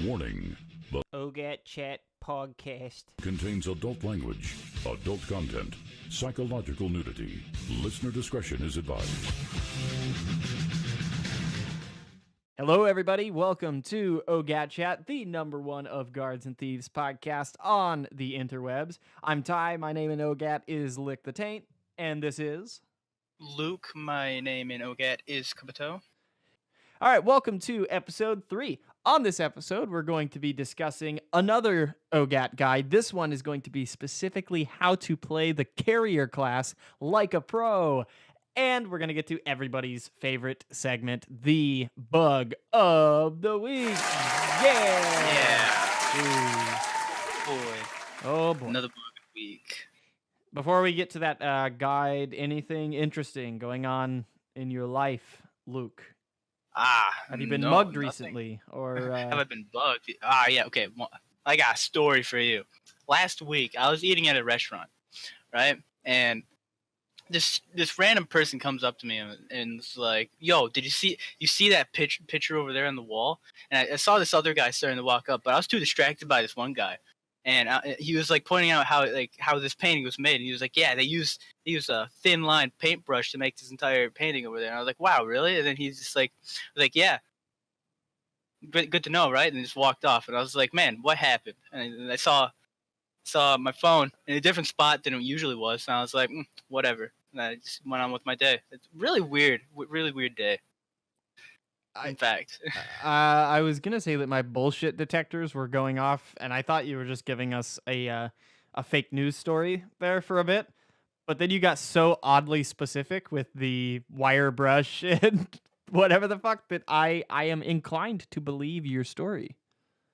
Warning. The OGATCHAT podcast contains adult language, adult content, psychological nudity. Listener discretion is advised. Hello, everybody. Welcome to OGATCHAT, the number one of Guards and Thieves podcast on the interwebs. I'm Ty. My name in OGAT is Lick the Taint, and this is Luke. My name in OGAT is Kabuto. All right, welcome to episode 3. On this episode, we're going to be discussing another OGAT guide. This one is going to be specifically how to play the carrier class like a pro. And we're going to get to everybody's favorite segment, the bug of the week. Yeah! Boy. Oh, boy. Another bug of the week. Before we get to that guide, anything interesting going on in your life, Luke? Have you been mugged nothing. recently? Or Have I been bugged? Yeah, okay. Well, I got a story for you. Last week, I was eating at a restaurant, right? And this random person comes up to me and it's like, "Yo, did you see that picture over there on the wall?" And I saw this other guy starting to walk up, but I was too distracted by this one guy. And he was like pointing out how this painting was made. And he was like, "Yeah, they use a thin line paintbrush to make this entire painting over there." And I was like, "Wow, really?" And then he's just like, "Yeah, good to know, right?" And he just walked off. And I was like, "Man, what happened?" And I saw my phone in a different spot than it usually was. And I was like, whatever. And I just went on with my day. It's really weird day. In fact, I was gonna say that my bullshit detectors were going off, and I thought you were just giving us a fake news story there for a bit. But then you got so oddly specific with the wire brush and whatever the fuck that I am inclined to believe your story.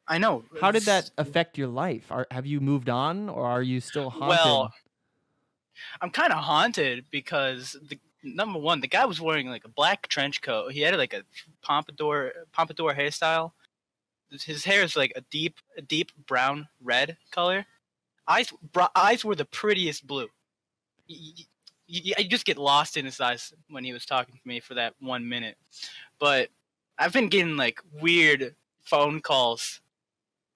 I know. How did that affect your life? Have you moved on, or are you still haunted? Well, I'm kind of haunted because number one, the guy was wearing like a black trench coat. He had like a pompadour hairstyle. His hair is like a deep brown red color. Eyes were the prettiest blue. You just get lost in his eyes when he was talking to me for that 1 minute. But I've been getting like weird phone calls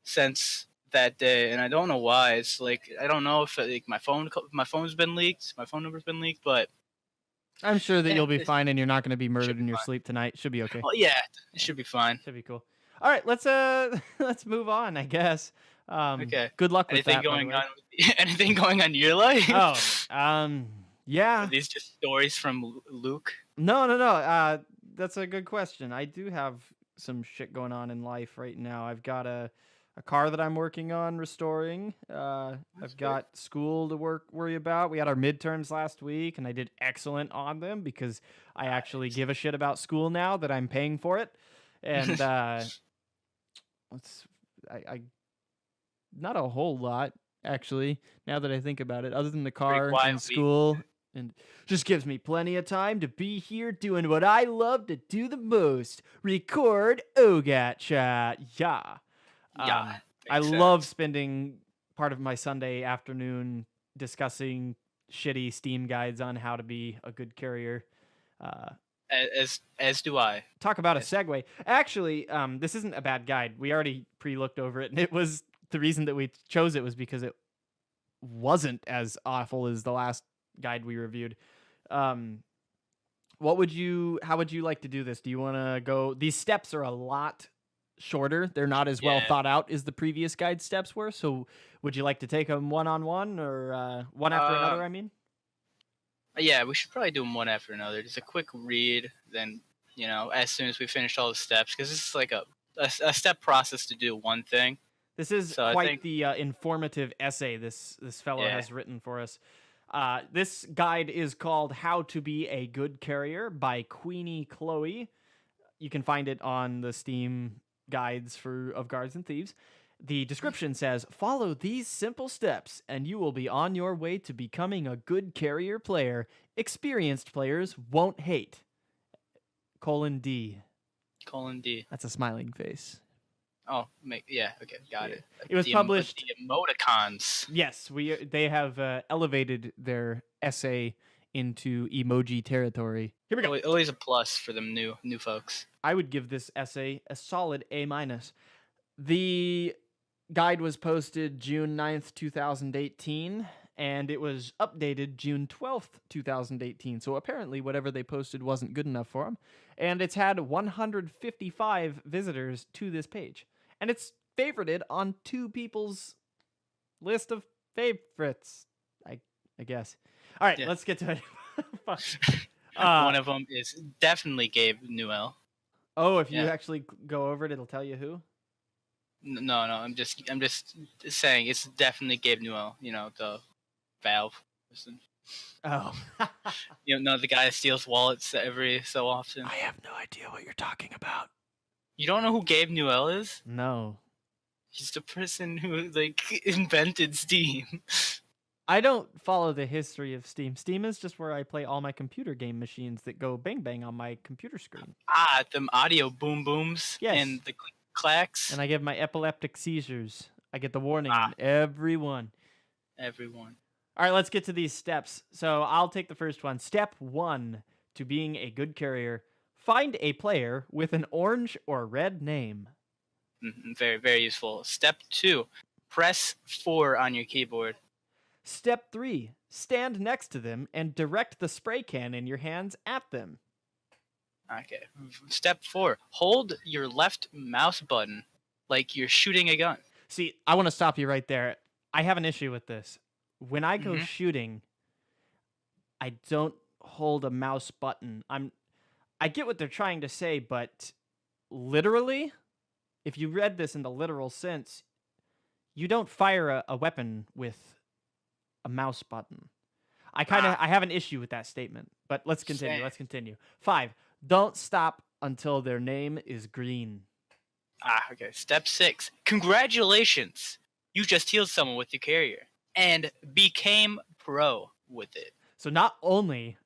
since that day, and I don't know why. It's like, I don't know if like my phone's been leaked, my phone number's been leaked, but I'm sure that you'll be fine, and you're not going to be murdered in your sleep tonight. Should be okay. Well, yeah, it should be fine. Should be cool. All right, let's let's move on, I guess. Okay. Good luck with Anything that. Anything going on in your life? Yeah. Are these just stories from Luke? No. That's a good question. I do have some shit going on in life right now. I've got a car that I'm working on restoring. I've got school to worry about. We had our midterms last week, and I did excellent on them because I actually give a shit about school now that I'm paying for it. And I not a whole lot, actually, now that I think about it, other than the car and school. And just gives me plenty of time to be here doing what I love to do the most, record OGATCHAT. Yeah. I love spending part of my Sunday afternoon discussing shitty Steam guides on how to be a good carrier. As do I. Talk about a segue. Actually, this isn't a bad guide. We already pre-looked over it, and it was the reason that we chose it was because it wasn't as awful as the last guide we reviewed. How would you like to do this? Do you want to go? These steps are a lot shorter. They're not as well thought out as the previous guide steps were. So would you like to take them one-on-one or one after another, I mean? Yeah, we should probably do them one after another. Just a quick read, then, as soon as we finish all the steps, because this is like a step process to do one thing. This is quite the informative essay this fellow has written for us. This guide is called How to Be a Good Carrier by Queeny Chloe. You can find it on the Steam guides of Guards and Thieves. The description says, follow these simple steps and you will be on your way to becoming a good carrier player. Experienced players won't hate. :D. That's a smiling face. Oh, okay, got it. It was published. The emoticons. Yes, they have elevated their essay into emoji territory. Here we go. Always a plus for them new folks. I would give this essay a solid A-. The guide was posted June 9th, 2018, and it was updated June 12th, 2018. So apparently whatever they posted wasn't good enough for them. And it's had 155 visitors to this page. And it's favorited on 2 people's list of favorites, I guess. All right, let's get to it. One of them is definitely Gabe Newell. Oh, if you actually go over it, it'll tell you who? No, I'm just saying it's definitely Gabe Newell. You know, the Valve person. Oh. You know, the guy that steals wallets every so often. I have no idea what you're talking about. You don't know who Gabe Newell is? No. He's the person who invented Steam. I don't follow the history of Steam. Steam is just where I play all my computer game machines that go bang bang on my computer screen. Them audio boom booms and the clacks. And I get my epileptic seizures. I get the warning on everyone. Everyone. All right, let's get to these steps. So I'll take the first one. Step 1 to being a good carrier. Find a player with an orange or red name. Very, very useful. Step 2, press 4 on your keyboard. Step 3, stand next to them and direct the spray can in your hands at them. Okay. Step 4, hold your left mouse button like you're shooting a gun. See, I want to stop you right there. I have an issue with this. When I go shooting, I don't hold a mouse button. I get what they're trying to say, but literally, if you read this in the literal sense, you don't fire a weapon with a mouse button. I have an issue with that statement, but let's continue. Let's continue. 5, don't stop until their name is green. Okay. Step 6, congratulations. You just healed someone with your carrier and became pro with it. So not only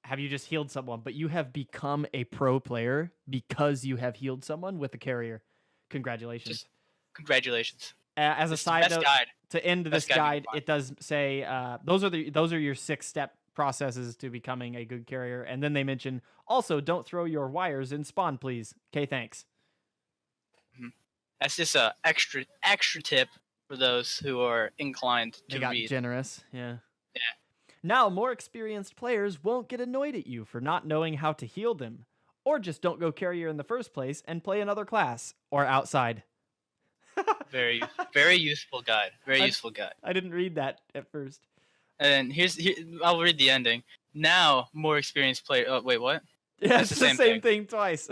have you just healed someone, but you have become a pro player because you have healed someone with a carrier. Congratulations. Congratulations. As a side note, to end this guide, it does say those are your 6-step processes to becoming a good carrier, and then they mention also don't throw your wires in spawn, please. Okay, thanks. That's just a extra tip for those who are inclined to read. They got generous, yeah. Now, more experienced players won't get annoyed at you for not knowing how to heal them, or just don't go carrier in the first place and play another class or outside. Very, very useful guide. Very useful guide. I didn't read that at first. And I'll read the ending. Now, more experienced players. Oh, wait, what? Yeah, it's the same thing twice.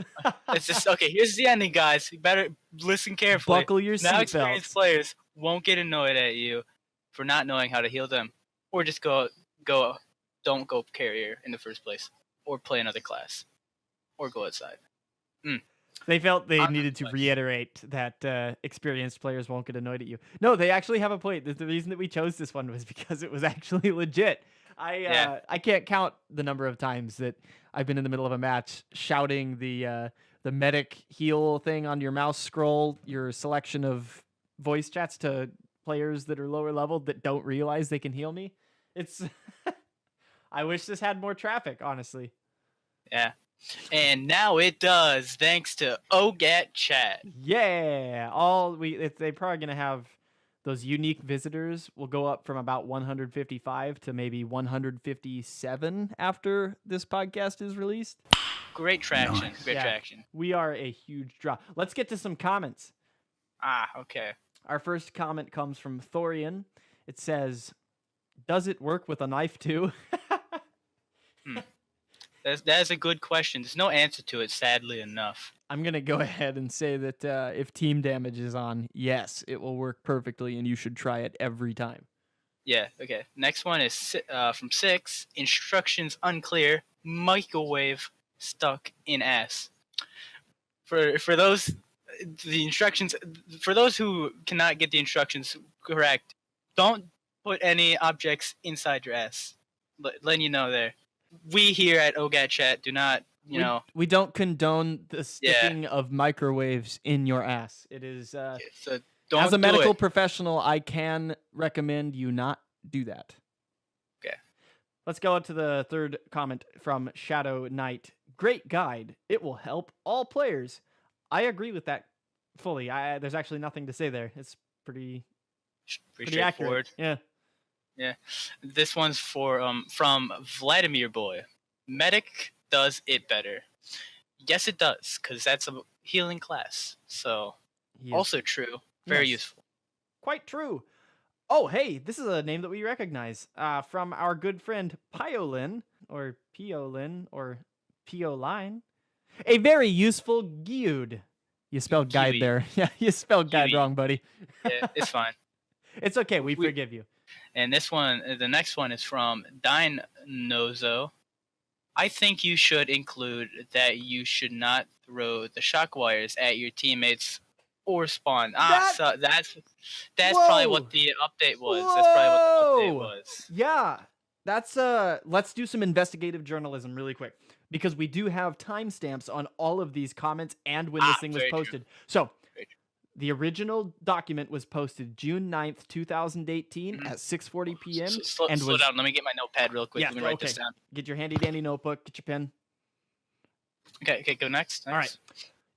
It's just okay. Here's the ending, guys. You better listen carefully. Buckle your Now, seatbelts. experienced players won't get annoyed at you for not knowing how to heal them, or just don't go carrier in the first place, or play another class, or go outside. They felt they needed to reiterate that experienced players won't get annoyed at you. No, they actually have a point. The reason that we chose this one was because it was actually legit. I can't count the number of times that I've been in the middle of a match shouting the medic heal thing on your mouse scroll, your selection of voice chats to players that are lower level that don't realize they can heal me. It's I wish this had more traffic, honestly. Yeah. And now it does, thanks to OGATCHAT. Yeah. They're probably gonna have those unique visitors will go up from about 155 to maybe 157 after this podcast is released. Great traction. Nice. Great traction. We are a huge draw. Let's get to some comments. Okay. Our first comment comes from Thorian. It says, "Does it work with a knife too?" That's a good question. There's no answer to it, sadly enough. I'm going to go ahead and say that if team damage is on, yes, it will work perfectly, and you should try it every time. Yeah, okay. Next one is from 6. Instructions unclear. Microwave stuck in ass. For those who cannot get the instructions correct, don't put any objects inside your ass. Letting you know there. We here at OGATCHAT do not, we don't condone the sticking of microwaves in your ass. It is so don't as a medical professional, I can recommend you not do that. Okay. Let's go to the third comment from Shadow Knight. Great guide. It will help all players. I agree with that fully. There's actually nothing to say there. It's pretty straightforward. Accurate. Yeah. This one's from Vladimir Boy. Medic does it better. Yes, it does, because that's a healing class. So, also true. Very useful. Quite true. Oh, hey, this is a name that we recognize from our good friend Piolin, or Piolin, or Pioline. A very useful guide. You spelled guide there. Yeah, you spelled guide wrong, buddy. Yeah, it's fine. It's okay. We forgive you. And the next one is from Dinozo. I think you should include that you should not throw the shock wires at your teammates or spawn. So that's probably what the update was. Whoa. That's probably what the update was. Yeah. That's let's do some investigative journalism really quick, because we do have timestamps on all of these comments and when this thing was posted. True. So the original document was posted June 9th, 2018 at 6:40 p.m. Slow down. Let me get my notepad real quick. Let me write this down. Get your handy dandy notebook. Get your pen. Okay, go next. All right.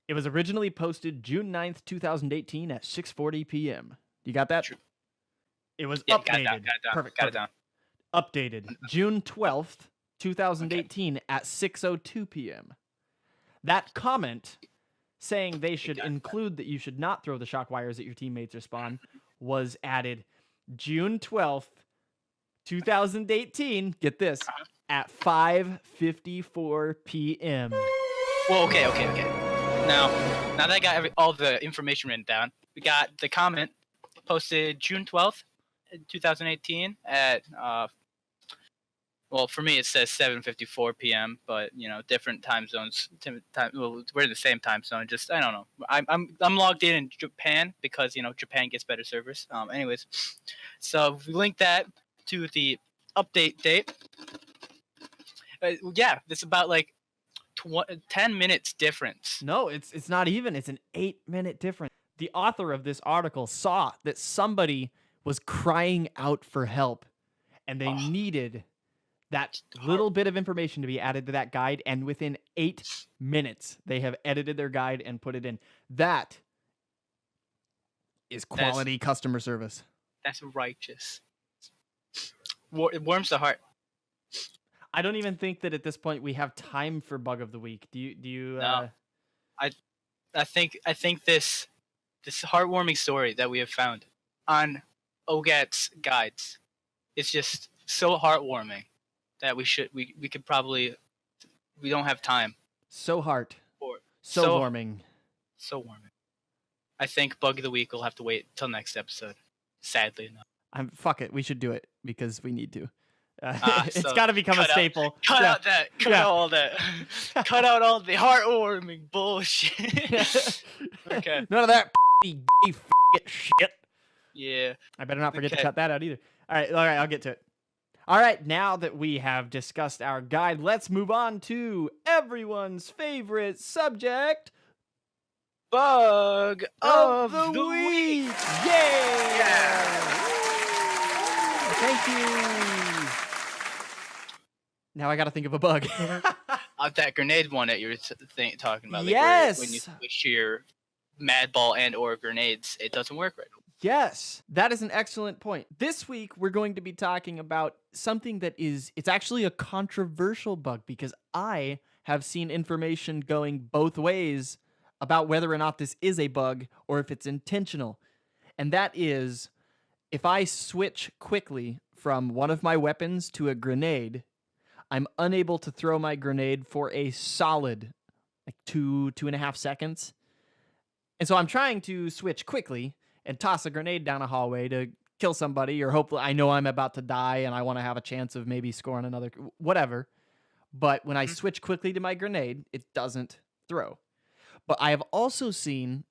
It was originally posted June 9th, 2018 at 6:40 p.m. You got that? True. It was updated. Got it down. Perfect. Got it down. Updated June 12th, 2018 at 6:02 p.m. That comment saying they should include that you should not throw the shock wires at your teammates or spawn was added June 12th, 2018. Get this, at 5:54 p.m. Well, okay. Now that I got all the information written down, we got the comment posted June 12th, 2018 at well, for me it says 7:54 p.m. But different time zones. Well, we're in the same time zone. Just I don't know. I'm logged in Japan because Japan gets better servers. Anyways, so we link that to the update date. Yeah, it's about like 10 minutes difference. No, it's not even. It's an 8-minute difference. The author of this article saw that somebody was crying out for help, and they needed that little bit of information to be added to that guide, and within 8 minutes, they have edited their guide and put it in. That is quality customer service. That's righteous. It warms the heart. I don't even think that at this point we have time for bug of the week. Do you? No. I think this heartwarming story that we have found on OGAT's guides, it's just so heartwarming that we could probably, we don't have time. So warming. So warming. I think bug of the week will have to wait till next episode. Sadly enough. Fuck it. We should do it because we need to. It's got to become a staple. Cut out all that. Cut out all the heartwarming bullshit. Okay. None of that gay shit. Yeah. I better not forget to cut that out either. All right. I'll get to it. All right. Now that we have discussed our guide, let's move on to everyone's favorite subject. Bug of the week. Yeah. Thank you. Now I got to think of a bug. That grenade one that you were talking about. Like yes. When you switch your mad ball and or grenades, it doesn't work right. Yes, that is an excellent point. This week, we're going to be talking about something that it's actually a controversial bug, because I have seen information going both ways about whether or not this is a bug or if it's intentional. And that is, if I switch quickly from one of my weapons to a grenade, I'm unable to throw my grenade for a solid 2.5 seconds. And so I'm trying to switch quickly and toss a grenade down a hallway to kill somebody, or hopefully I know I'm about to die and I want to have a chance of maybe scoring another, whatever. But when I switch quickly to my grenade, it doesn't throw. But I have also seen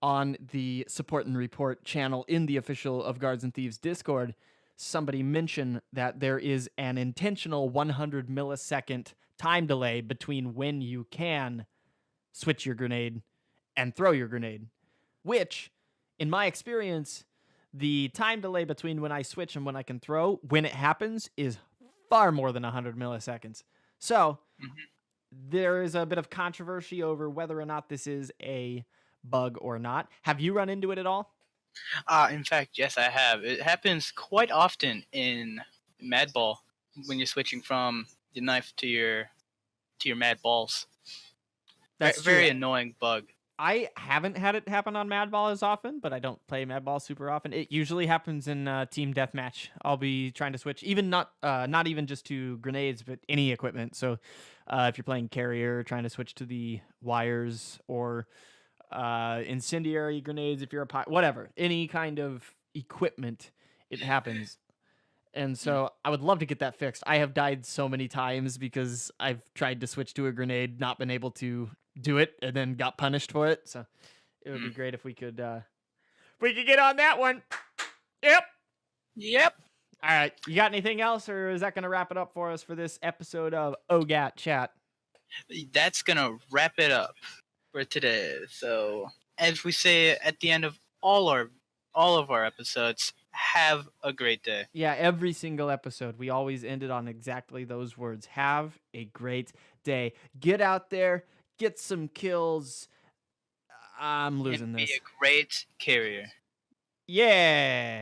on the Support and Report channel in the official Of Guards and Thieves Discord, somebody mention that there is an intentional 100 millisecond time delay between when you can switch your grenade and throw your grenade, which, in my experience, the time delay between when I switch and when I can throw, when it happens, is far more than 100 milliseconds. So there is a bit of controversy over whether or not this is a bug or not. Have you run into it at all? In fact, yes, I have. It happens quite often in Madball when you're switching from the knife to your Mad Balls. That's very true. annoying bug. I haven't had it happen on Madball as often, but I don't play Madball super often. It usually happens in Team Deathmatch. I'll be trying to switch, even not even just to grenades, but any equipment. So if you're playing carrier, trying to switch to the wires, or incendiary grenades, if you're a pilot, whatever, any kind of equipment, it happens. And so I would love to get that fixed. I have died so many times because I've tried to switch to a grenade, not been able to do it, and then got punished for it. So it would be great if we could get on that one. Yep. All right. You got anything else, or is that going to wrap it up for us for this episode of OGATCHAT? That's going to wrap it up for today. So as we say at the end of all of our episodes, have a great day. Yeah, every single episode, we always end it on exactly those words. Have a great day. Get out there, get some kills. I'm losing and this. Be a great carrier. Yeah.